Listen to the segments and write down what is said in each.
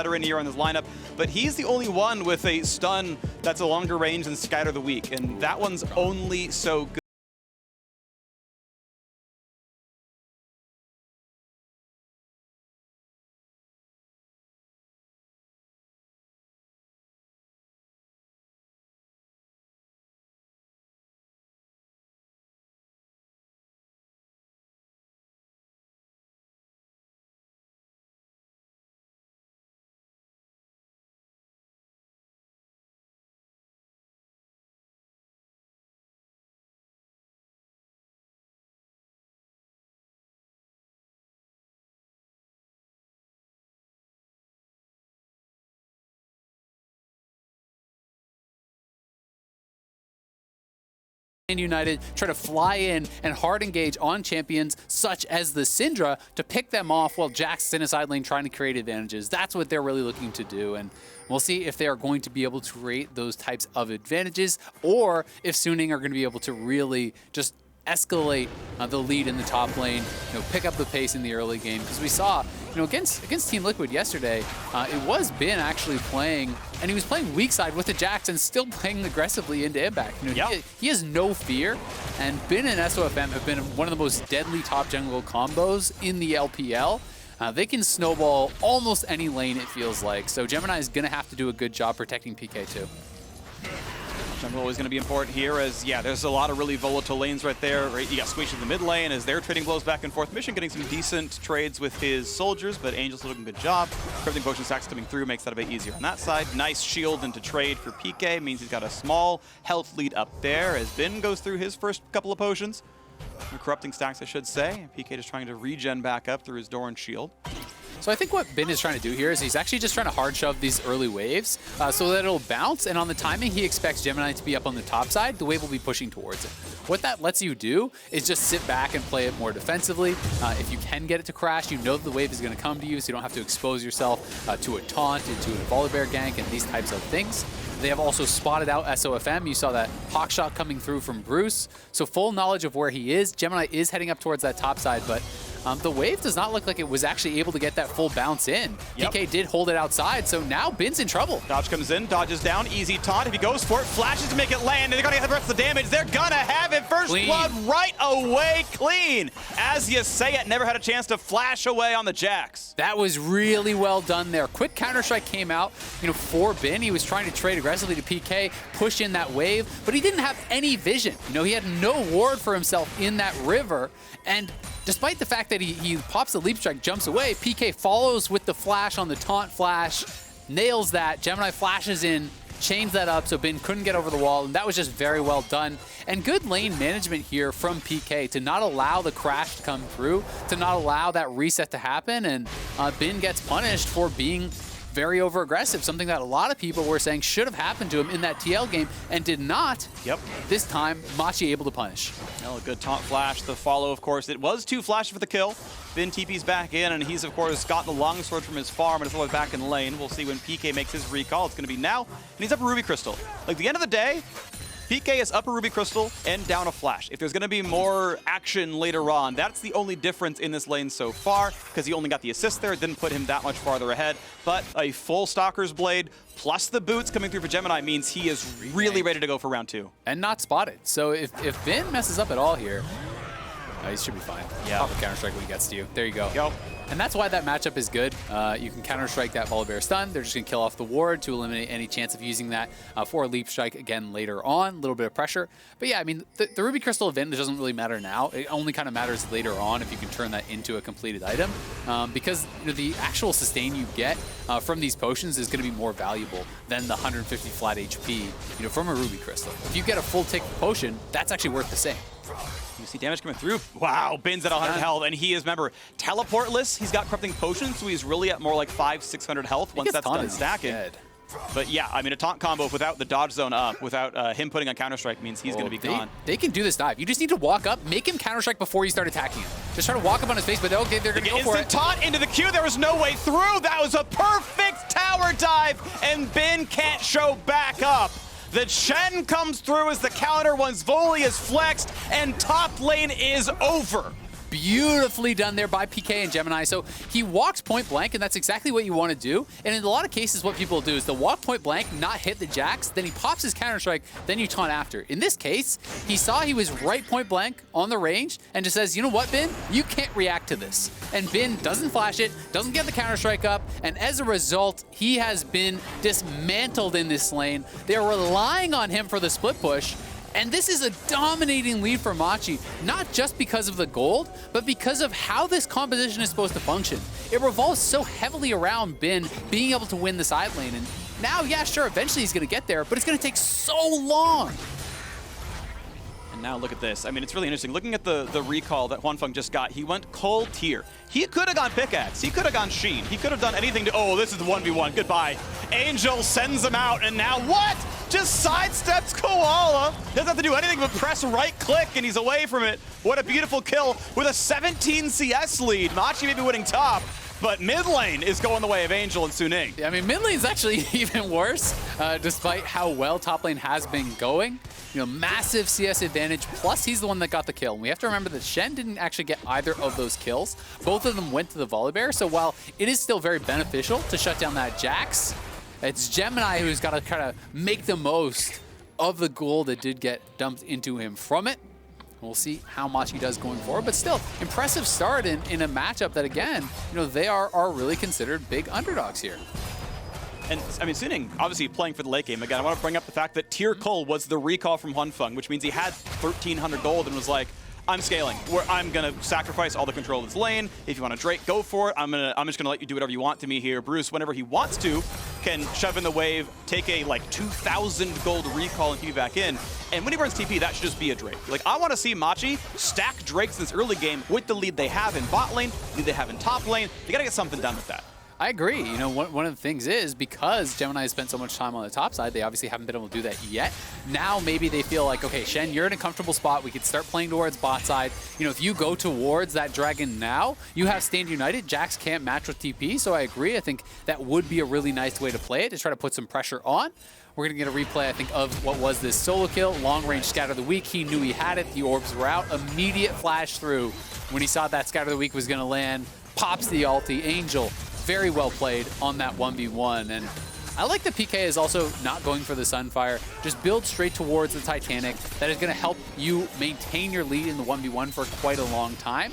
veteran here on this lineup, but he's the only one with a stun that's a longer range than Scatter the Weak, and that one's only so good. United try to fly in and hard engage on champions such as the Syndra to pick them off while Jack's in a side lane trying to create advantages. That's what they're really looking to do, and we'll see if they are going to be able to create those types of advantages or if Suning are going to be able to really just escalate the lead in the top lane, pick up the pace in the early game. Because we saw, against Team Liquid yesterday, it was Ben actually playing, and he was playing weak side with the Jax and still playing aggressively into impact. He has no fear, and Ben and SofM have been one of the most deadly top jungle combos in the LPL. They can snowball almost any lane, it feels like. So Gemini is going to have to do a good job protecting PK too. Jungle is going to be important here as, there's a lot of really volatile lanes right there. Right? You got Squishy in the mid lane as they're trading blows back and forth. Mission getting some decent trades with his soldiers, but Angel's doing a good job. Corrupting Potion stacks coming through makes that a bit easier on that side. Nice shield into trade for PK, means he's got a small health lead up there as Ben goes through his first couple of potions. Corrupting stacks, I should say. PK just trying to regen back up through his Doran shield. So I think what Ben is trying to do here is he's actually just trying to hard shove these early waves so that it'll bounce, and on the timing he expects Gemini to be up on the top side, the wave will be pushing towards it. What that lets you do is just sit back and play it more defensively. If you can get it to crash, you know that the wave is going to come to you, so you don't have to expose yourself to a taunt, into a Volibear gank, and these types of things. They have also spotted out SofM. You saw that hawk shot coming through from Bruce. So full knowledge of where he is. Gemini is heading up towards that top side, but the wave does not look like it was actually able to get that full bounce in. Yep. PK did hold it outside, so now Ben's in trouble. Dodge comes in, dodges down, easy taunt. If he goes for it, flashes to make it land, and they're gonna get the rest of the damage. They're gonna have it. First blood right away, clean. As you say it, never had a chance to flash away on the Jax. That was really well done there. Quick counter-strike came out, for Ben. He was trying to trade aggressively to PK, push in that wave, but he didn't have any vision. He had no ward for himself in that river, and despite the fact that he pops the leap strike, jumps away, PK follows with the flash on the taunt flash, nails that. Gemini flashes in, chains that up so Ben couldn't get over the wall, and that was just very well done. And good lane management here from PK to not allow the crash to come through, to not allow that reset to happen, and Ben gets punished for being very over-aggressive, something that a lot of people were saying should have happened to him in that TL game and did not. Yep. This time, Machi able to punish. Well, a good taunt flash. The follow, of course, it was 2 flashes for the kill. Ben TP's back in, and he's, of course, gotten the longsword from his farm, and it's always back in lane. We'll see when PK makes his recall. It's going to be now, and he's up a Ruby Crystal. Like, the end of the day, PK is up a Ruby Crystal and down a flash. If there's going to be more action later on, that's the only difference in this lane so far, because he only got the assist there. It didn't put him that much farther ahead. But a full Stalker's Blade plus the boots coming through for Gemini means he is really ready to go for round 2. And not spotted. So if Ben messes up at all here, he should be fine. Yeah. Pop a counter-strike when he gets to you. There you go. And that's why that matchup is good. You can counter-strike that Volibear stun. They're just going to kill off the ward to eliminate any chance of using that for a leap strike again later on. A little bit of pressure. But yeah, I mean, the Ruby Crystal advantage doesn't really matter now. It only kind of matters later on if you can turn that into a completed item. Because the actual sustain you get from these potions is going to be more valuable than the 150 flat HP from a Ruby Crystal. If you get a full tick potion, that's actually worth the same. You see damage coming through. Wow, Ben's at 100 health, and he is, remember, teleportless. He's got Corrupting Potion, so he's really at more like 500-600 health once that's done stacking. But yeah, I mean, a taunt combo without the dodge zone up, without him putting on Counter-Strike means he's going to be gone. They can do this dive. You just need to walk up, make him Counter-Strike before you start attacking him. Just try to walk up on his face, but okay, they're going to go for it. Instant taunt into the queue. There was no way through. That was a perfect tower dive, and Ben can't show back up. The Shen comes through as the counter once Voli is flexed, and top lane is over. Beautifully done there by PK and Gemini. So he walks point blank, and that's exactly what you want to do. And in a lot of cases, what people do is they'll walk point blank, not hit the Jax, then he pops his Counter-Strike, then you taunt after. In this case, he saw he was right point blank on the range and just says, you know what, Bin? You can't react to this. And Bin doesn't flash it, doesn't get the Counter-Strike up, and as a result, he has been dismantled in this lane. They're relying on him for the split push. And this is a dominating lead for Machi, not just because of the gold, but because of how this composition is supposed to function. It revolves so heavily around Bin being able to win the side lane. And now, yeah, sure, eventually he's going to get there, but it's going to take so long. And now look at this. I mean, it's really interesting. Looking at the recall that Huanfeng just got, he went cold tier. He could have gone pickaxe. He could have gone Sheen. He could have done anything to, oh, this is the 1v1. Goodbye. Angel sends him out, and now what? Just sidesteps Koala. Doesn't have to do anything but press right click, and he's away from it. What a beautiful kill with a 17 CS lead. Machi may be winning top, but mid lane is going the way of Angel and Suning. Yeah, I mean, mid lane is actually even worse, despite how well top lane has been going. You know, massive CS advantage, plus he's the one that got the kill. And we have to remember that Shen didn't actually get either of those kills. Both of them went to the Volibear, so while it is still very beneficial to shut down that Jax, it's Gemini who's got to kind of make the most of the gold that did get dumped into him from it. We'll see how much he does going forward, but still, impressive start in a matchup that, again, you know, they are really considered big underdogs here. And, I mean, Suning, obviously playing for the late game. Again, I want to bring up the fact that Tier Cole was the recall from Huanfeng, which means he had 1,300 gold and was like, I'm scaling. I'm going to sacrifice all the control of this lane. If you want to Drake, go for it. I'm just going to let you do whatever you want to me here. Bruce, whenever he wants to, can shove in the wave, take a, like, 2,000 gold recall and keep you back in. And when he burns TP, that should just be a Drake. Like, I want to see Machi stack Drakes in this early game with the lead they have in bot lane, the lead they have in top lane. They got to get something done with that. I agree. You know, one of the things is because Gemini has spent so much time on the top side, they obviously haven't been able to do that yet. Now maybe they feel like, okay, Shen, you're in a comfortable spot. We could start playing towards bot side. You know, if you go towards that dragon now, you have Stand United. Jax can't match with TP, so I agree. I think that would be a really nice way to play it, to try to put some pressure on. We're going to get a replay, I think, of what was this solo kill. Long range scatter of the week. He knew he had it. The orbs were out. Immediate flash through when he saw that scatter of the week was going to land. Pops the ulti. Angel. Very well played on that 1v1, and I like that PK is also not going for the Sunfire. Just build straight towards the Titanic. That is going to help you maintain your lead in the 1v1 for quite a long time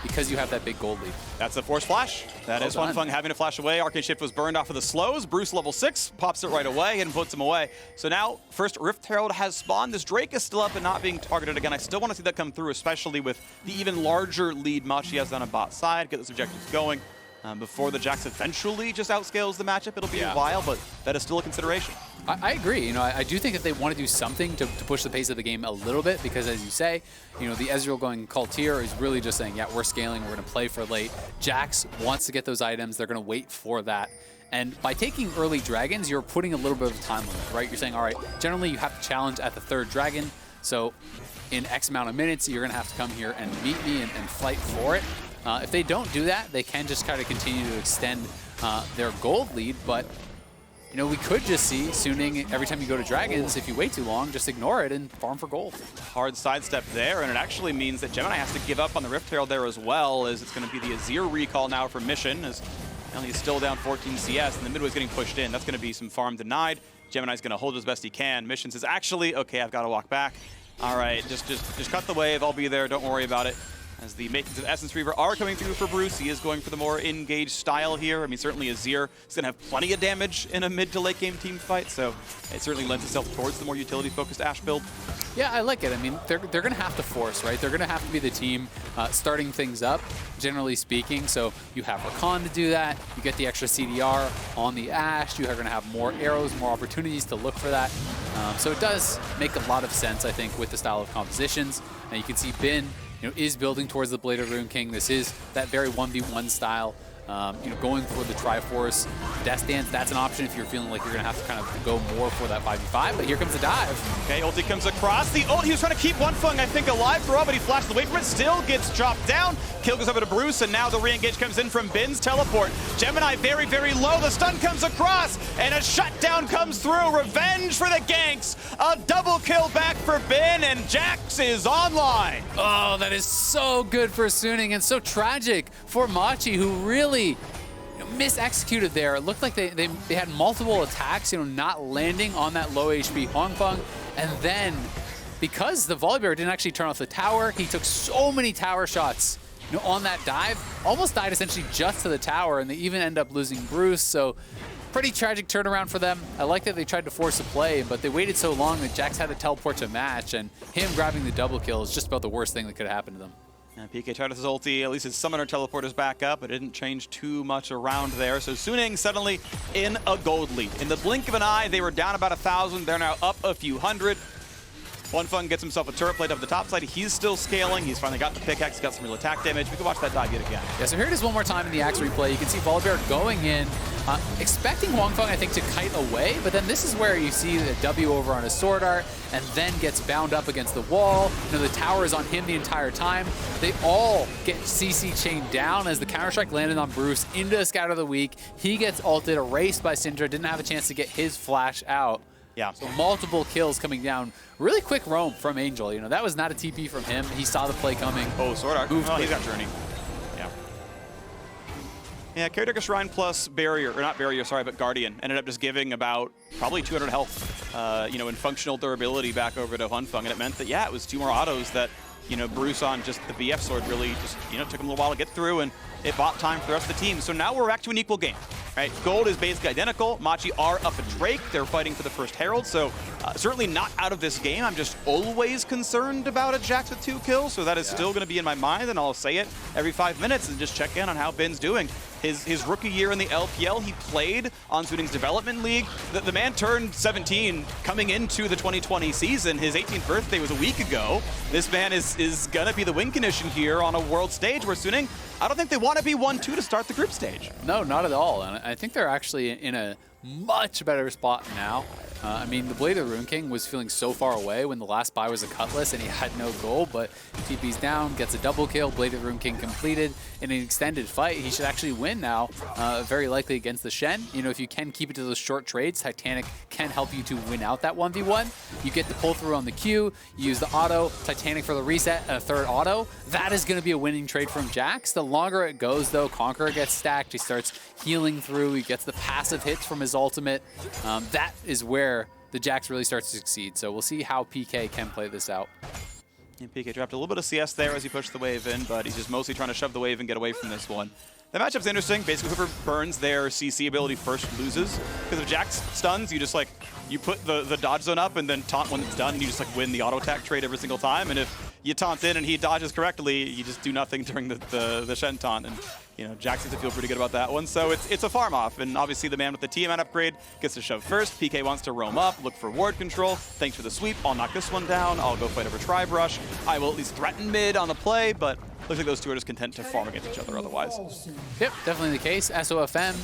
because you have that big gold lead. That's a force flash. That is Huanfeng having to flash away. Arcane Shift was burned off of the slows. Bruce level 6 pops it right away and puts him away. So now, first Rift Herald has spawned. This Drake is still up and not being targeted again. I still want to see that come through, especially with the even larger lead Machi has on a bot side. Get those objectives going. Before the Jax eventually just outscales the matchup, it'll be a while, but that is still a consideration. I agree. You know, I do think that they want to do something to push the pace of the game a little bit because, as you say, you know, the Ezreal going cult tier is really just saying, yeah, we're scaling, we're going to play for late. Jax wants to get those items. They're going to wait for that. And by taking early dragons, you're putting a little bit of a time limit, right? You're saying, all right, generally you have to challenge at the 3rd dragon. So in X amount of minutes, you're going to have to come here and meet me and fight for it. If they don't do that, they can just kind of continue to extend their gold lead, but you know, we could just see Suning, every time you go to dragons, if you wait too long, just ignore it and farm for gold. Hard sidestep there, and it actually means that Gemini has to give up on the Rift Herald there as well, as it's going to be the Azir recall now for Mission, as he's still down 14 CS, and the mid way's getting pushed in. That's going to be some farm denied. Gemini's going to hold as best he can. Mission says, actually, okay, I've got to walk back. All right, just cut the wave. I'll be there. Don't worry about it. As the makings of Essence Reaver are coming through for Bruce, he is going for the more engaged style here. I mean, certainly Azir is going to have plenty of damage in a mid to late game team fight, so it certainly lends itself towards the more utility-focused Ashe build. Yeah, I like it. I mean, they're going to have to force, right? They're going to have to be the team starting things up, generally speaking. So you have Rakan to do that. You get the extra CDR on the Ashe. You are going to have more arrows, more opportunities to look for that. So it does make a lot of sense, I think, with the style of compositions. And you can see Bin, you know, is building towards the Blade of Rune King. This is that very 1v1 style. You know, going for the Triforce Death Dance, that's an option if you're feeling like you're going to have to kind of go more for that 5v5, but here comes the dive. Okay, ulti comes across. The ult, he was trying to keep Huanfeng, I think, alive for all, but he flashed away from it, still gets chopped down. Kill goes over to Bruce, and now the re-engage comes in from Bin's teleport. Gemini very, very low. The stun comes across, and a shutdown comes through. Revenge for the ganks. A double kill back for Bin, and Jax is online. Oh, that is so good for Suning and so tragic for Machi, who really mis-executed there. It looked like they had multiple attacks, not landing on that low HP Huanfeng. And then, because the Volibear didn't actually turn off the tower, he took so many tower shots on that dive. Almost died essentially just to the tower, and they even end up losing Bruce. So pretty tragic turnaround for them. I like that they tried to force a play, but they waited so long that Jax had to teleport to match, and him grabbing the double kill is just about the worst thing that could have happened to them. And PK tried his ulti, at least his summoner teleporters back up, but it didn't change too much around there. So Suning suddenly in a gold lead. In the blink of an eye, they were down about 1,000. They're now up a few hundred. Huanfeng gets himself a turret plate up the top side. He's still scaling. He's finally got the pickaxe, got some real attack damage. We can watch that dive yet again. Yeah, so here it is one more time in the Axe replay. You can see Volibear going in, expecting Huanfeng, I think, to kite away, but then this is where you see the W over on his SwordArt, and then gets bound up against the wall. The tower is on him the entire time. They all get CC chained down as the Counter-Strike landed on Bruce into a Scout of the Week. He gets ulted, erased by Syndra, didn't have a chance to get his flash out. Yeah. So multiple kills coming down. Really quick roam from Angel. That was not a TP from him. He saw the play coming. Oh, SwordArt. Moved He's got Journey. Yeah. Yeah, Caretaker Shrine plus Barrier, or not Barrier, sorry, but Guardian. Ended up just giving about probably 200 health, in functional durability back over to Huanfeng. And it meant that, yeah, it was 2 more autos that, Bruce on just the BF sword really just, took him a little while to get through, and it bought time for the rest of the team. So now we're back to an equal game. Right, gold is basically identical. Machi are up a Drake. They're fighting for the first Herald, so certainly not out of this game. I'm just always concerned about a Jax with 2 kills, so that is still going to be in my mind, and I'll say it every 5 minutes and just check in on how Bin's doing. His rookie year in the LPL, he played on Suning's development league. The man turned 17 coming into the 2020 season. His 18th birthday was a week ago. This man is going to be the win condition here on a world stage where Suning, I don't think they want to be 1-2 to start the group stage. No, not at all. And I think they're actually in a much better spot now. I mean, the Blade of the Rune King was feeling so far away when the last buy was a Cutlass and he had no gold, but TP's down, gets a double kill, Blade of the Rune King completed in an extended fight. He should actually win now, very likely against the Shen. If you can keep it to those short trades, Titanic can help you to win out that 1v1. You get the pull through on the Q, you use the auto, Titanic for the reset, and a third auto. That is going to be a winning trade from Jax. The longer it goes, though, Conqueror gets stacked, he starts healing through, he gets the passive hits from his ultimate. That is where the Jax really starts to succeed. So we'll see how PK can play this out. And PK dropped a little bit of CS there as he pushed the wave in, but he's just mostly trying to shove the wave and get away from this one. The matchup's interesting. Basically, whoever burns their CC ability first loses. Because if Jax stuns, you just you put the dodge zone up and then taunt when it's done, and you just win the auto attack trade every single time. And if you taunt in and he dodges correctly, you just do nothing during the Shen taunt. And Jax seems to feel pretty good about that one. So it's a farm off, and obviously the man with the TMN upgrade gets to shove first. PK wants to roam up, look for ward control. Thanks for the sweep. I'll knock this one down. I'll go fight over Tribe Rush. I will at least threaten mid on the play, but looks like those two are just content to farm against each other otherwise. Yep, definitely the case. SofM,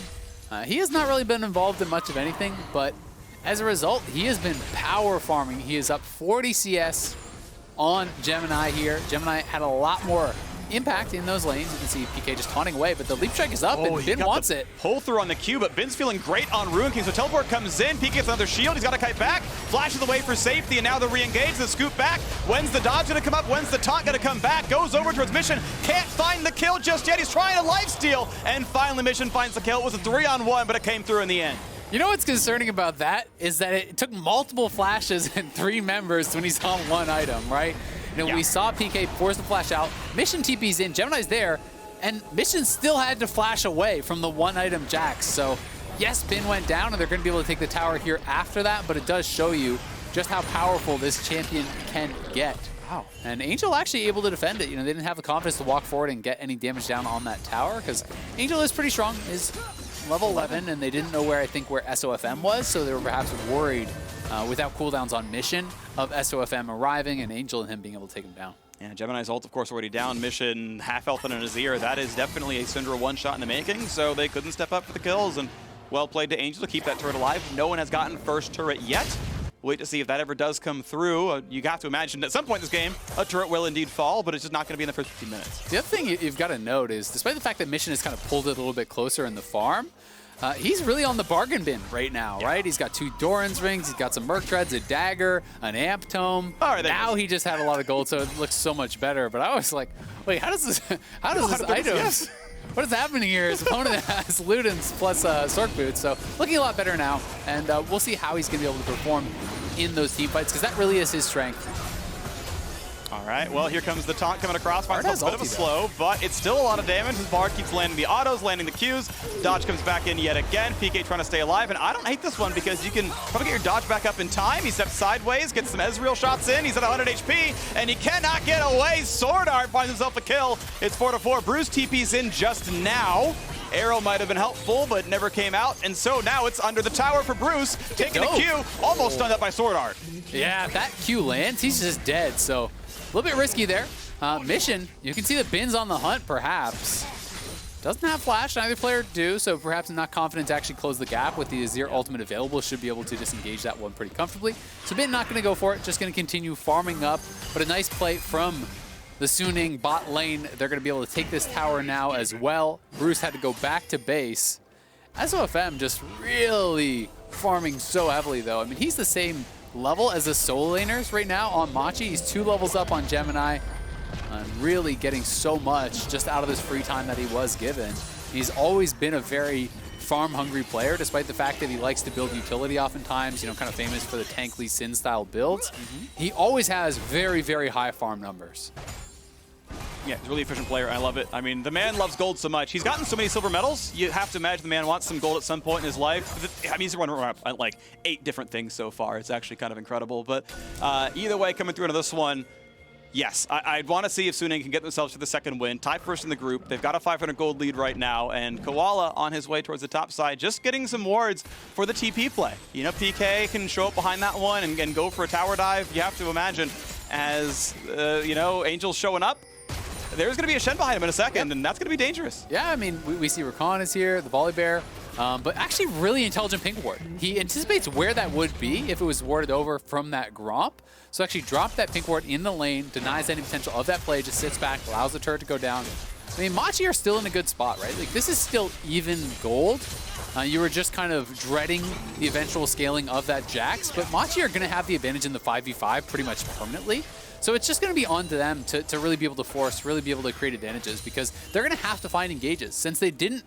he has not really been involved in much of anything, but as a result, he has been power farming. He is up 40 CS on Gemini here. Gemini had a lot more impact in those lanes. You can see PK just taunting away, but the leap strike is up, and Bin wants it. Pull through on the Q, but Bin's feeling great on Rune King. So teleport comes in, PK gets another shield, he's got a kite back, flashes away for safety, and now the re-engage, the scoop back. When's the dodge gonna come up? When's the taunt gonna come back? Goes over towards Mission, can't find the kill just yet. He's trying a lifesteal, and finally Mission finds the kill. It was a 3-on-1, but it came through in the end. You know what's concerning about that is that it took multiple flashes and 3 members when he's on one item, right? We saw PK force the flash out, Mission TP's in, Gemini's there, and Mission still had to flash away from the one item Jax. So yes, Bin went down, and they're going to be able to take the tower here after that, but it does show you just how powerful this champion can get. Wow. And Angel actually able to defend it. They didn't have the confidence to walk forward and get any damage down on that tower, because Angel is pretty strong, is level 11, and they didn't know where SofM was, so they were perhaps worried without cooldowns on Mission of SofM arriving and Angel and him being able to take him down. Yeah, Gemini's ult, of course, already down. Mission, half health and an Azir. That is definitely a Syndra one-shot in the making, so they couldn't step up for the kills, and well played to Angel to keep that turret alive. No one has gotten first turret yet. Wait to see if that ever does come through. You have to imagine at some point in this game, a turret will indeed fall, but it's just not going to be in the first 15 minutes. The other thing you've got to note is, despite the fact that Mission has kind of pulled it a little bit closer in the farm, he's really on the bargain bin right now, right? He's got 2 Doran's rings, he's got some Merc Treads, a dagger, an Amp Tome. Now he just had a lot of gold, so it looks so much better. But I was like, wait, how does this item? Yes. What is happening here? His opponent has Ludens plus Sork Boots, so looking a lot better now. And we'll see how he's going to be able to perform in those team fights, because that really is his strength. All right, well, here comes the taunt coming across. Finds a bit of a slow, but it's still a lot of damage. His Bard keeps landing the autos, landing the Qs. Dodge comes back in yet again. PK trying to stay alive, and I don't hate this one because you can probably get your dodge back up in time. He steps sideways, gets some Ezreal shots in. He's at 100 HP, and he cannot get away. SwordArt finds himself a kill. It's 4-4. Bruce TP's in just now. Arrow might have been helpful, but never came out, and so now it's under the tower for Bruce, taking a Q, almost stunned up by SwordArt. Yeah, if that Q lands, he's just dead, so a little bit risky there. Mission, you can see the Bin's on the hunt, perhaps. Doesn't have flash, neither player do, so perhaps not confident to actually close the gap with the Azir ultimate available. Should be able to disengage that one pretty comfortably. So Bin not going to go for it, just going to continue farming up, but a nice play from the Suning bot lane. They're going to be able to take this tower now as well. Bruce had to go back to base. SofM just really farming so heavily, though. I mean, he's the same level as the solo laners right now on Machi. He's 2 levels up on Gemini, and really getting so much just out of this free time that he was given. He's always been a very farm-hungry player, despite the fact that he likes to build utility oftentimes, you know, kind of famous for the Tank Lee Sin style builds. He always has very, very high farm numbers. Yeah, he's a really efficient player. I love it. I mean, the man loves gold so much. He's gotten so many silver medals. You have to imagine the man wants some gold at some point in his life. I mean, he's running around at like 8 different things so far. It's actually kind of incredible. But either way, coming through into this one, yes, I'd want to see if Suning can get themselves to the second win. Tied first in the group. They've got a 500 gold lead right now. And Koala on his way towards the top side, just getting some wards for the TP play. You know, PK can show up behind that one and go for a tower dive. You have to imagine as, you know, Angel's showing up. There's going to be a Shen behind him in a second, and that's going to be dangerous. Yeah, I mean, we see Rakan is here, the Volibear, but actually really intelligent pink ward. He anticipates where that would be if it was warded over from that Gromp. So actually drop that pink ward in the lane, denies any potential of that play, just sits back, allows the turret to go down. I mean, Machi are still in a good spot, right? Like, this is still even gold. You were just kind of dreading the eventual scaling of that Jax, but Machi are going to have the advantage in the 5v5 pretty much permanently. So it's just going to be on to them to really be able to force, really be able to create advantages, because they're going to have to find engages. Since they didn't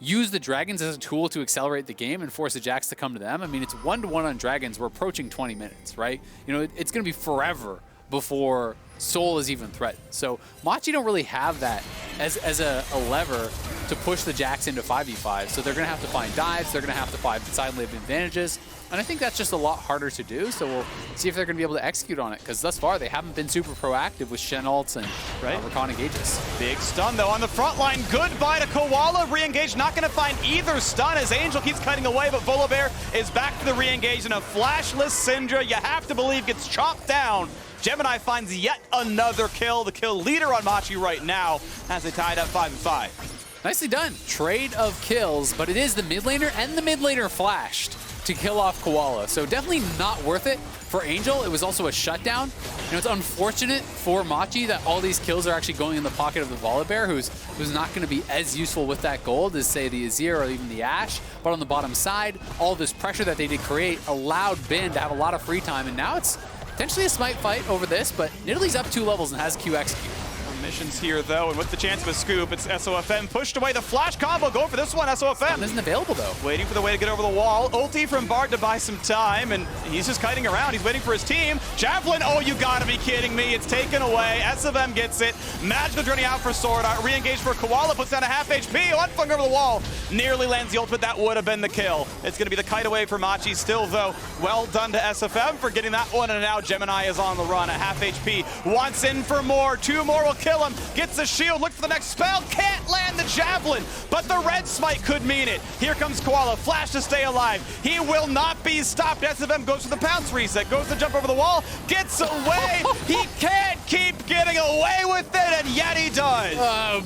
use the Dragons as a tool to accelerate the game and force the Jax to come to them, I mean, it's 1-to-1 on Dragons. We're approaching 20 minutes, right? You know, it's going to be forever before Soul is even threatened. So Machi don't really have that as a lever to push the Jax into 5v5. So they're going to have to find dives. They're going to have to find side lane advantages. And I think that's just a lot harder to do, so we'll see if they're going to be able to execute on it, because thus far they haven't been super proactive with Shen ults and Rakan engages. Big stun, though, on the front line. Goodbye to Koala. Re-engage, not going to find either stun as Angel keeps cutting away, but Volibear is back to the re-engage, and a flashless Syndra, you have to believe, gets chopped down. Gemini finds yet another kill, the kill leader on Machi right now, as they tied up 5-5. Nicely done. Trade of kills, but it is the mid laner, and the mid laner flashed to kill off Koala. So definitely not worth it for Angel. It was also a shutdown. You know, it's unfortunate for Machi that all these kills are actually going in the pocket of the Volibear, who's not going to be as useful with that gold as, say, the Azir or even the Ashe. But on the bottom side, all this pressure that they did create allowed Bin to have a lot of free time, and now it's potentially a smite fight over this, but Nidalee's up 2 levels and has Q execute. Missions here, though, and with the chance of a scoop, it's SofM pushed away the flash combo. Go for this one, SofM. Isn't available, though. Waiting for the way to get over the wall. Ulti from Bard to buy some time, and he's just kiting around. He's waiting for his team. Javelin, oh, you gotta be kidding me. It's taken away. SofM gets it. Magical journey out for SwordArt. Re-engage for Koala, puts down a half HP. Huanfeng over the wall. Nearly lands the ultimate. That would have been the kill. It's gonna be the kite away for Machi still, though. Well done to SofM for getting that one, and now Gemini is on the run at half HP. Wants in for more. 2 more will kill kill him. Gets the shield, look for the next spell, can't land the javelin, but the red smite could mean it. Here comes Koala, flash to stay alive. He will not be stopped. SofM goes for the pounce reset, goes to jump over the wall, gets away. He can't keep getting away with it, and yet he does.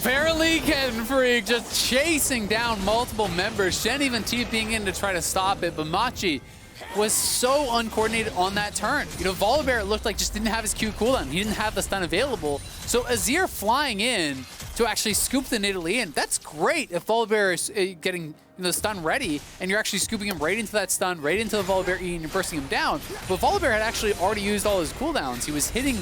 Barely can Phreak, just chasing down multiple members. Shen even TPing in to try to stop it, but Machi was so uncoordinated on that turn. You know, Volibear, it looked like, just didn't have his Q cooldown. He didn't have the stun available. So Azir flying in to actually scoop the Nidalee in. That's great if Volibear is getting the stun ready and you're actually scooping him right into that stun, right into the Volibear E, and you're bursting him down. But Volibear had actually already used all his cooldowns. He was hitting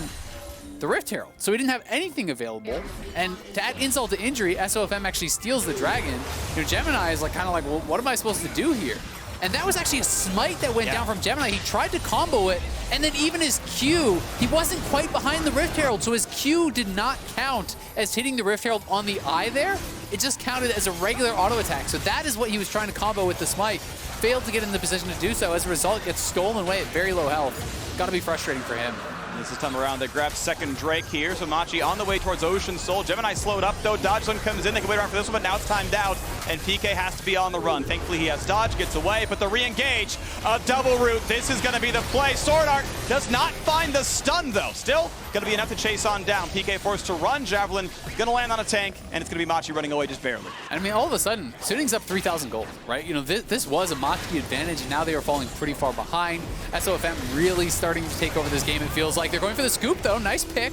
the Rift Herald, so he didn't have anything available. And to add insult to injury, SofM actually steals the dragon. You know, Gemini is like kind of like, well, what am I supposed to do here? And that was actually a smite that went down from Gemini. He tried to combo it, and then even his Q, he wasn't quite behind the Rift Herald, so his Q did not count as hitting the Rift Herald on the eye there. It just counted as a regular auto attack. So that is what he was trying to combo with the smite. Failed to get in the position to do so. As a result, it gets stolen away at very low health. Gotta be frustrating for him. This time around, they grab second Drake here. So Machi on the way towards Ocean Soul. Gemini slowed up though. Dodge Zone comes in. They can wait around for this one, but now it's timed out. And PK has to be on the run. Thankfully, he has dodge, gets away, but the re-engage, a double root. This is going to be the play. SwordArt does not find the stun though. Still going to be enough to chase on down. PK forced to run. Javelin going to land on a tank, and it's going to be Machi running away just barely. I mean, all of a sudden, Suiting's up 3,000 gold, right? You know, this was a Machi advantage, and now they are falling pretty far behind. SofM really starting to take over this game, it feels like. They're going for the scoop, though. Nice pick.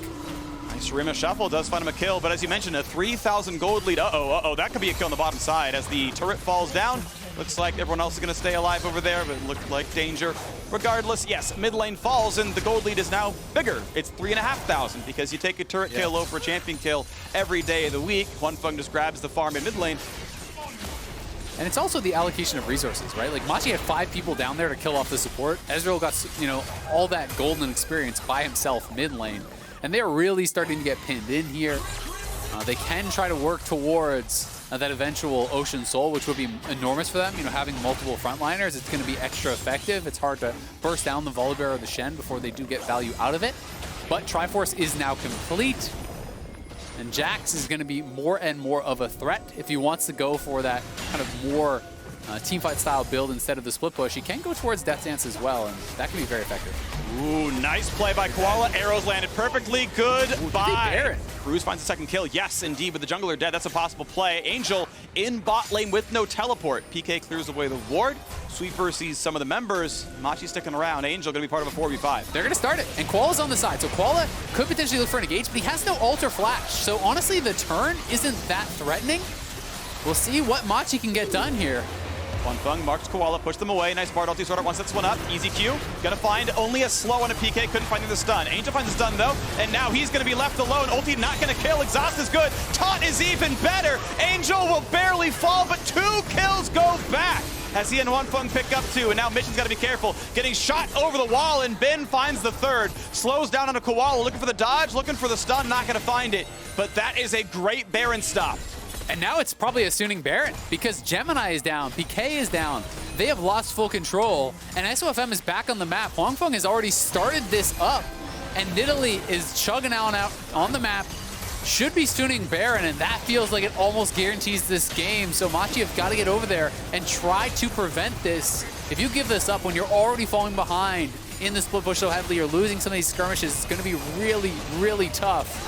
Nice Rima shuffle, does find him a kill, but as you mentioned, a 3,000 gold lead. Uh-oh, that could be a kill on the bottom side as the turret falls down. Looks like everyone else is going to stay alive over there, but it looked like danger. Regardless, yes, mid lane falls, and the gold lead is now bigger. It's 3,500 because you take a turret kill over a champion kill every day of the week. Huanfeng just grabs the farm in mid lane. And it's also the allocation of resources, right? Like, Machi had 5 people down there to kill off the support. Ezreal got, you know, all that golden experience by himself mid lane. And they're really starting to get pinned in here. They can try to work towards that eventual Ocean Soul, which would be enormous for them. You know, having multiple frontliners, it's going to be extra effective. It's hard to burst down the Volibear or the Shen before they do get value out of it. But Triforce is now complete. And Jax is going to be more and more of a threat if he wants to go for that kind of more teamfight style build instead of the split push. He can go towards Death Dance as well, and that can be very effective. Ooh, nice play by Koala. Arrows landed perfectly. Goodbye. Cruz finds the second kill. Yes, indeed, with the jungler dead, that's a possible play. Angel in bot lane with no teleport. PK clears away the ward. Sweeper sees some of the members. Machi sticking around. Angel going to be part of a 4v5. They're going to start it, and Koala's on the side. So Koala could potentially look for an engage, but he has no ult or flash. So honestly, the turn isn't that threatening. We'll see what Machi can get done here. Huanfeng marks Koala, push them away. Nice Bard ulti, SwordArt wants this one up. Easy Q. Gonna find only a slow on a PK, couldn't find the stun. Angel finds the stun though, and now he's gonna be left alone. Ulti not gonna kill, Exhaust is good. Taunt is even better. Angel will barely fall, but 2 kills go back as he and Huanfeng pick up 2, and now Mission's gotta be careful. Getting shot over the wall, and Ben finds the third. Slows down on a Koala, looking for the dodge, looking for the stun, not gonna find it. But that is a great Baron stop. And now it's probably a Suiting Baron because Gemini is down, PK is down. They have lost full control, and SofM is back on the map. Huanfeng has already started this up, and Nidalee is chugging out on the map. Should be Suiting Baron, and that feels like it almost guarantees this game. So Machi have got to get over there and try to prevent this. If you give this up when you're already falling behind in the split push so heavily, you're losing some of these skirmishes, it's going to be really, really tough.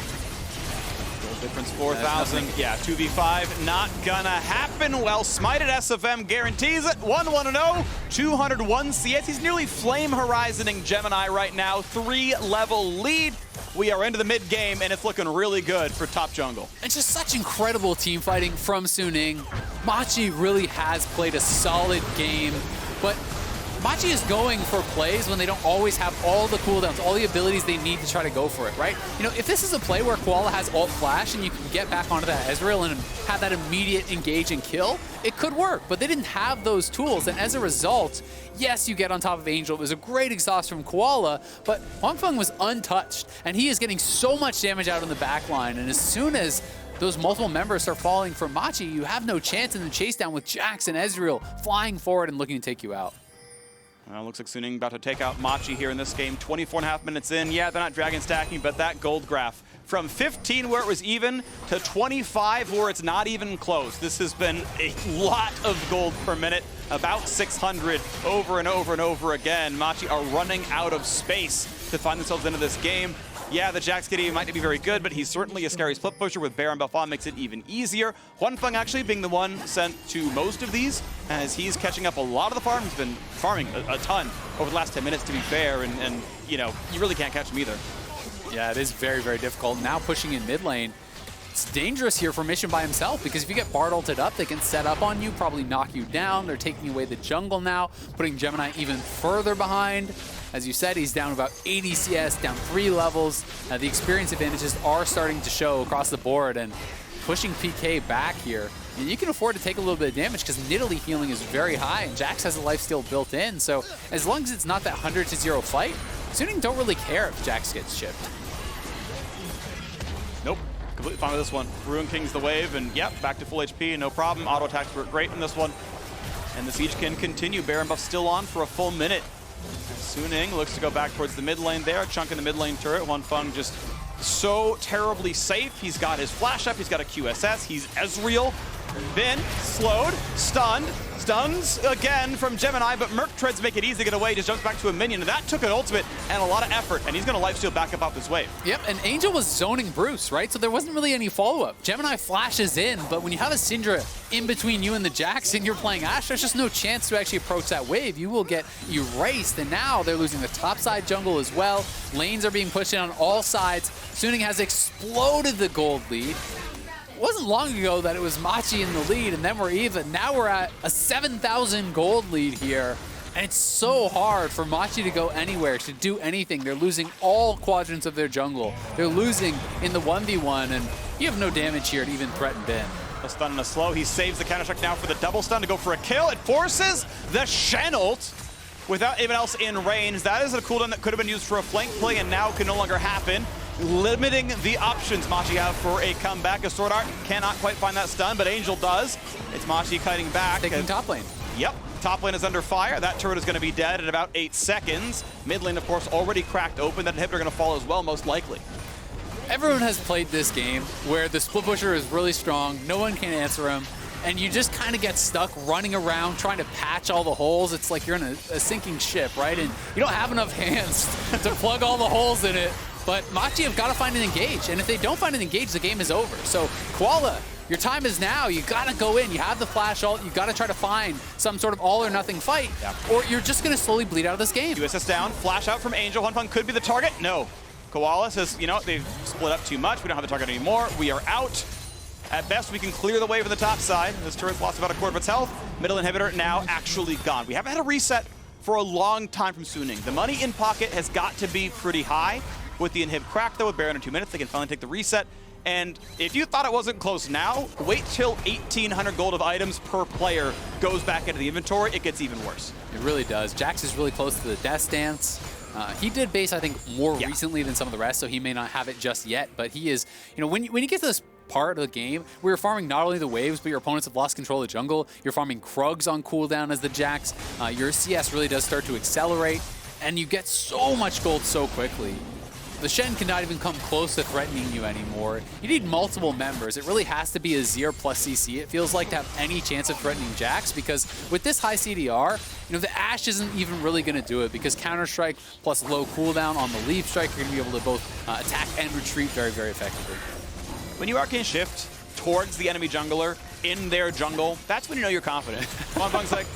Difference 4,000. Yeah, 2v5 not gonna happen. Well, smited SofM guarantees it. 1-1-0, 201 CS. He's nearly flame horizoning Gemini right now. 3-level lead. We are into the mid game, and it's looking really good for top jungle. It's just such incredible team fighting from Suiting. Machi really has played a solid game, but Machi is going for plays when they don't always have all the cooldowns, all the abilities they need to try to go for it, right? You know, if this is a play where Koala has ult flash and you can get back onto that Ezreal and have that immediate engage and kill, it could work, but they didn't have those tools, and as a result, yes, you get on top of Angel. It was a great exhaust from Koala, but Huanfeng was untouched, and he is getting so much damage out in the back line, and as soon as those multiple members start falling for Machi, you have no chance in the chase down with Jax and Ezreal flying forward and looking to take you out. Looks like Suning about to take out Machi here in this game. 24.5 minutes in. Yeah, they're not dragon stacking, but that gold graph from 15 where it was even to 25 where it's not even close. This has been a lot of gold per minute, about 600 over and over and over again. Machi are running out of space to find themselves into this game. Yeah, the Jax kitty might not be very good, but he's certainly a scary split pusher with Baron buff on, makes it even easier. Huanfeng actually being the one sent to most of these, as he's catching up a lot of the farm. He's been farming a ton over the last 10 minutes, to be fair, and you know, you really can't catch him either. Yeah, it is very, very difficult. Now pushing in mid lane, it's dangerous here for Mission by himself, because if you get Bard ulted up, they can set up on you, probably knock you down. They're taking away the jungle now, putting Gemini even further behind. As you said, he's down about ADCS, down 3 levels. The experience advantages are starting to show across the board, and pushing PK back here. And you can afford to take a little bit of damage because Nidalee healing is very high, and Jax has a lifesteal built in. So as long as it's not that 100-0 fight, Suning don't really care if Jax gets chipped. Nope. Completely fine with this one. Ruin King's the wave, and yep, back to full HP, no problem. Auto attacks were great in this one. And the siege can continue. Baron buff still on for a full minute. Suning looks to go back towards the mid lane there. A chunk in the mid lane turret. Huanfeng just so terribly safe. He's got his flash up. He's got a QSS. He's Ezreal. Been slowed, stunned, stuns again from Gemini, but Merc treads make it easy to get away, just jumps back to a minion. That took an ultimate and a lot of effort, and he's going to lifesteal back up off this wave. Yep, and Angel was zoning Bruce, right? So there wasn't really any follow-up. Gemini flashes in, but when you have a Syndra in between you and the Jax and you're playing Ashe, there's just no chance to actually approach that wave. You will get erased, and now they're losing the top side jungle as well. Lanes are being pushed in on all sides. Suning has exploded the gold lead. It wasn't long ago that it was Machi in the lead, and then we're even. Now we're at a 7,000 gold lead here, and it's so hard for Machi to go anywhere, to do anything. They're losing all quadrants of their jungle. They're losing in the 1v1, and you have no damage here to even threaten Ben. A stun and a slow. He saves the counter strike now for the double stun to go for a kill. It forces the Shen ult without anyone else in range. That is a cooldown that could have been used for a flank play and now can no longer happen, limiting the options Machi have for a comeback. As SwordArt cannot quite find that stun, but Angel does. It's Machi kiting back. Taking top lane. Yep, top lane is under fire. That turret is going to be dead in about 8 seconds. Mid lane, of course, already cracked open. That inhibitor going to fall as well, most likely. Everyone has played this game where the split pusher is really strong, no one can answer him, and you just kind of get stuck running around trying to patch all the holes. It's like you're in a sinking ship, right? And you don't have enough hands to plug all the holes in it. But Machi have got to find an engage, and if they don't find an engage, the game is over. So Koala, your time is now. You got to go in. You have the flash ult. You got to try to find some sort of all or nothing fight, or you're just going to slowly bleed out of this game. USS down, flash out from Angel. Huanfeng could be the target. No. Koala says, you know, they've split up too much. We don't have the target anymore. We are out. At best, we can clear the wave on the top side. This turret's lost about a quarter of its health. Middle inhibitor now actually gone. We haven't had a reset for a long time from Suning. The money in pocket has got to be pretty high. With the inhib crack, though, with Baron in 2 minutes, they can finally take the reset. And if you thought it wasn't close now, wait till 1,800 gold of items per player goes back into the inventory. It gets even worse. It really does. Jax is really close to the death stance. He did base, I think, more recently than some of the rest, so he may not have it just yet. But he is, you know, when you get to this part of the game, where you're farming not only the waves, but your opponents have lost control of the jungle. You're farming Krugs on cooldown as the Jax. Your CS really does start to accelerate, and you get so much gold so quickly. The Shen cannot even come close to threatening you anymore. You need multiple members. It really has to be Azir plus CC, it feels like, to have any chance of threatening Jax, because with this high CDR, you know, the Ashe isn't even really going to do it, because Counter-Strike plus low cooldown on the Leaf Strike, you're going to be able to both attack and retreat very, very effectively. When you arcane shift towards the enemy jungler in their jungle, that's when you know you're confident. Huanfeng's like,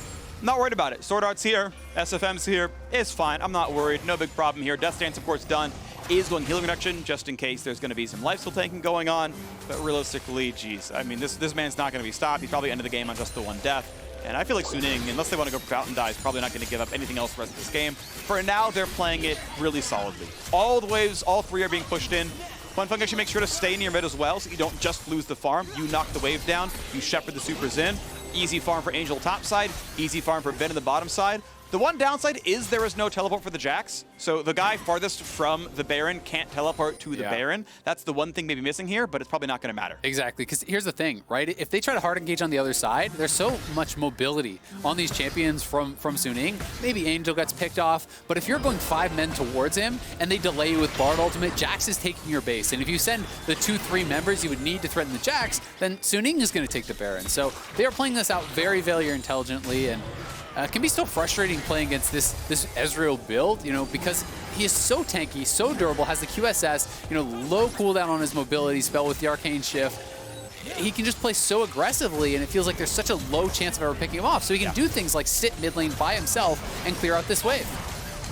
I'm not worried about it. SwordArt's here, SofM's here, it's fine, I'm not worried, no big problem here. Death Stance support's done. Is going healing reduction just in case there's going to be some lifesteal tanking going on, but realistically, geez, I mean, this man's not going to be stopped. He's probably ended the game on just the one death, and I feel like Suning, unless they want to go for Fountain Die, is probably not going to give up anything else the rest of this game. For now, they're playing it really solidly. All the waves, all three are being pushed in. Huanfeng actually makes sure to stay near mid as well, so you don't just lose the farm. You knock the wave down, you shepherd the supers in. Easy farm for Angel top side, easy farm for Ben in the bottom side. The one downside is there is no teleport for the Jax. So the guy farthest from the Baron can't teleport to the Baron. That's the one thing maybe missing here, but it's probably not going to matter. Exactly, because here's the thing, right? If they try to hard engage on the other side, there's so much mobility on these champions from Suning. Maybe Angel gets picked off, but if you're going 5 men towards him and they delay you with Bard ultimate, Jax is taking your base. And if you send the 2-3 members you would need to threaten the Jax, then Suning is going to take the Baron. So they are playing this out very, very intelligently, and it can be so frustrating playing against this Ezreal build, you know, because he is so tanky, so durable, has the QSS, you know, low cooldown on his mobility spell with the Arcane Shift. He can just play so aggressively, and it feels like there's such a low chance of ever picking him off. So he can do things like sit mid lane by himself and clear out this wave.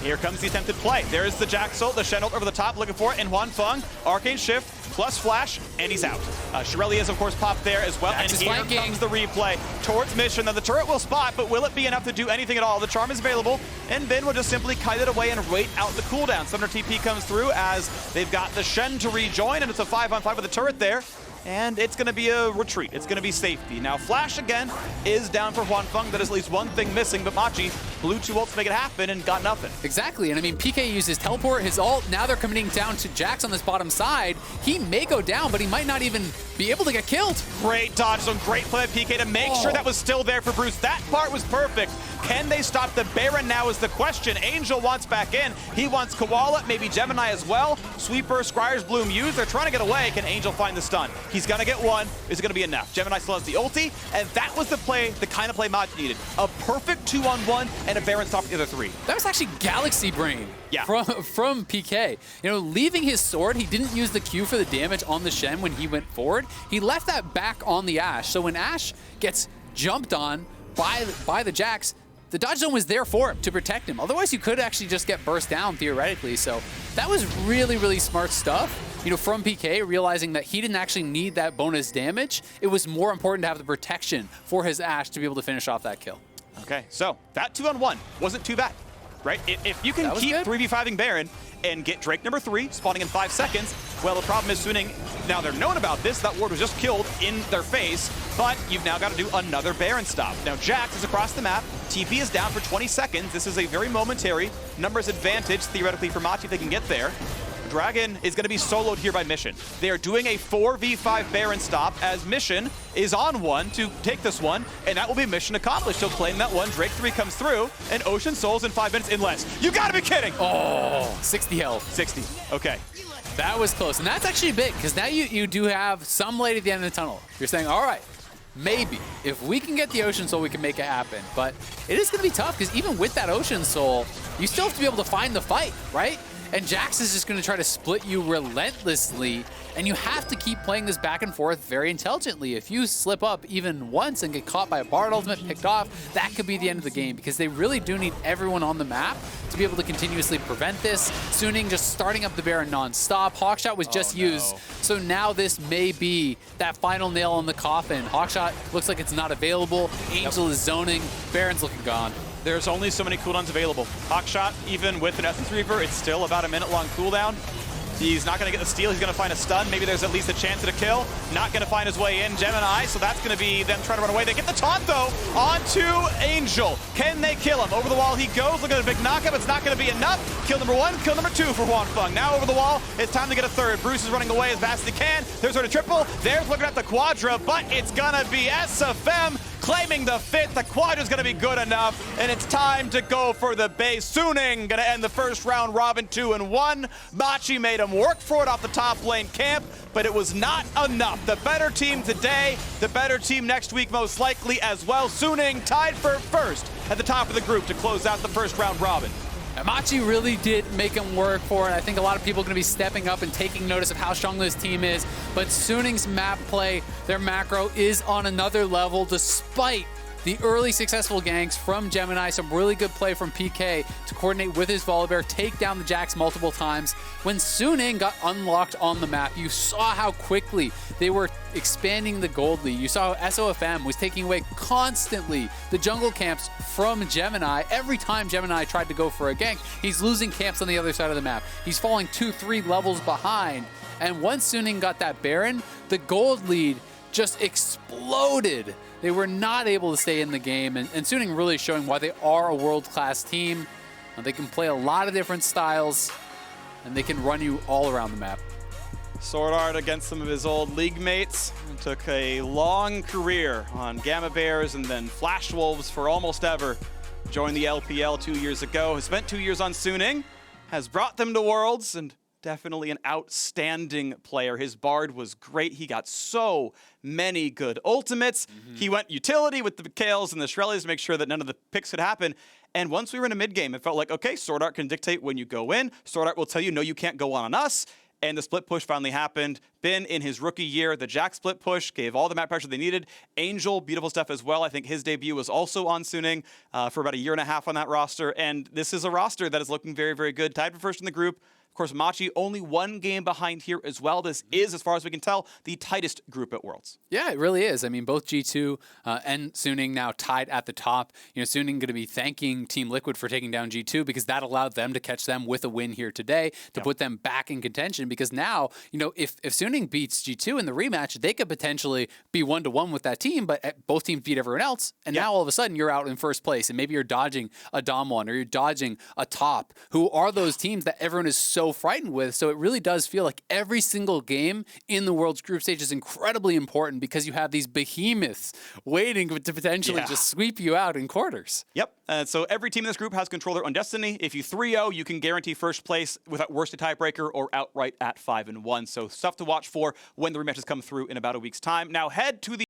Here comes the attempted play. There's the Jax ult, the Shen ult over the top, looking for it, and Huanfeng, Arcane Shift, plus Flash, and he's out. Shirelli is, of course, popped there as well, and here comes the replay towards Mission. Now, the turret will spot, but will it be enough to do anything at all? The charm is available, and Vin will just simply kite it away and wait out the cooldown. Summoner TP comes through as they've got the Shen to rejoin, and it's a 5-on-5 with the turret there. And it's going to be a retreat. It's going to be safety. Now, Flash, again, is down for Huanfeng. That is at least one thing missing, but Machi blew 2 ults to make it happen and got nothing. Exactly, and I mean, PK uses teleport, his ult. Now they're committing down to Jax on this bottom side. He may go down, but he might not even be able to get killed. Great dodge zone, great play by PK to make sure that was still there for Bruce. That part was perfect. Can they stop the Baron now is the question. Angel wants back in. He wants Koala, maybe Gemini as well. Sweeper, Scryer's Bloom used. They're trying to get away. Can Angel find the stun? He's going to get one. Is it going to be enough? Gemini still has the ulti, and that was the play, the kind of play Machi needed. A perfect 2-on-1 and a Baron stop the other 3. That was actually Galaxy Brain from PK. You know, leaving his sword, he didn't use the Q for the damage on the Shen when he went forward. He left that back on the Ashe. So when Ashe gets jumped on by the Jax, the dodge zone was there for him to protect him. Otherwise, you could actually just get burst down theoretically. So that was really, really smart stuff, you know, from PK, realizing that he didn't actually need that bonus damage. It was more important to have the protection for his Ashe to be able to finish off that kill. Okay, so that 2-on-1 wasn't too bad, right? If you can keep 3v5ing Baron and get Drake number 3 spawning in 5 seconds, well, the problem is Suning, now they're known about this, that ward was just killed in their face, but you've now got to do another Baron stop. Now Jax is across the map, TP is down for 20 seconds. This is a very momentary numbers advantage, theoretically, for Machi if they can get there. Dragon is going to be soloed here by Mission. They are doing a 4v5 Baron stop as Mission is on one to take this one, and that will be mission accomplished. He'll claim that one. Drake 3 comes through, and Ocean Souls in 5 minutes in less. You got to be kidding! Oh, 60 health. 60. Okay. That was close, and that's actually big, because now you do have some light at the end of the tunnel. You're saying, all right, maybe. If we can get the Ocean Soul, we can make it happen. But it is going to be tough, because even with that Ocean Soul, you still have to be able to find the fight, right? And Jax is just going to try to split you relentlessly, and you have to keep playing this back and forth very intelligently. If you slip up even once and get caught by a Bard ultimate, picked off, that could be the end of the game, because they really do need everyone on the map to be able to continuously prevent this. Suning just starting up the Baron non-stop. Hawkshot was just used, so now this may be that final nail in the coffin. Hawkshot looks like it's not available. Angel is zoning. Baron's looking gone. There's only so many cooldowns available. Hawkshot, even with an Essence Reaver, it's still about a minute-long cooldown. He's not going to get the steal. He's going to find a stun. Maybe there's at least a chance at a kill. Not going to find his way in. Gemini, so that's going to be them trying to run away. They get the taunt, though, onto Angel. Can they kill him? Over the wall he goes. Look at a big knockup. It's not going to be enough. Kill number 1, kill number 2 for Huanfeng. Now over the wall, it's time to get a third. Bruce is running away as fast as he can. There's a triple. There's looking at the quadra, but it's going to be SofM claiming the fit. The quadra's going to be good enough, and it's time to go for the base. Suning going to end the first round robin 2-1. Machi made him work for it off the top lane camp, but it was not enough. The better team today, the better team next week most likely as well. Suning tied for first at the top of the group to close out the first round robin. Machi really did make him work for it. I think a lot of people are going to be stepping up and taking notice of how strong this team is. But Suning's map play, their macro is on another level despite the early successful ganks from Gemini. Some really good play from PK to coordinate with his Volibear, take down the Jax multiple times. When Suning got unlocked on the map, you saw how quickly they were expanding the gold lead. You saw how SofM was taking away constantly the jungle camps from Gemini. Every time Gemini tried to go for a gank, he's losing camps on the other side of the map. He's falling 2-3 levels behind. And once Suning got that Baron, the gold lead just exploded. they were not able to stay in the game, and Suning really showing why they are a world-class team. They can play a lot of different styles, and they can run you all around the map. SwordArt against some of his old league mates. Took a long career on Gamma Bears and then Flash Wolves for almost ever. Joined the LPL 2 years ago. Has spent 2 years on Suning. Has brought them to Worlds, and definitely an outstanding player. His Bard was great. He got so many good ultimates. He went utility with the Kales and the Shrellies to make sure that none of the picks could happen. And once we were in a mid game, it felt like, okay, SwordArt can dictate when you go in. SwordArt will tell you, no, you can't go on us. And the split push finally happened. Bin, in his rookie year, the Jack split push gave all the map pressure they needed. Angel, beautiful stuff as well. I think his debut was also on Suning for about a year and a half on that roster. And this is a roster that is looking very, very good. Tied for first in the group. Of course, Machi only 1 game behind here as well. This is, as far as we can tell, the tightest group at Worlds. Yeah, it really is. I mean, both G2 and Suning now tied at the top. You know, Suning going to be thanking Team Liquid for taking down G2 because that allowed them to catch them with a win here today to put them back in contention. Because now, you know, if Suning beats G2 in the rematch, they could potentially be 1-1 with that team, but both teams beat everyone else. And now all of a sudden you're out in first place, and maybe you're dodging a Dom1 or you're dodging a Top, who are those teams that everyone is so frightened with. So it really does feel like every single game in the World's group stage is incredibly important because you have these behemoths waiting to potentially just sweep you out in quarters. Yep. So every team in this group has control of their own destiny. If you 3-0, you can guarantee first place without worst a tiebreaker or outright at 5-1. So stuff to watch for when the rematches come through in about a week's time. Now head to the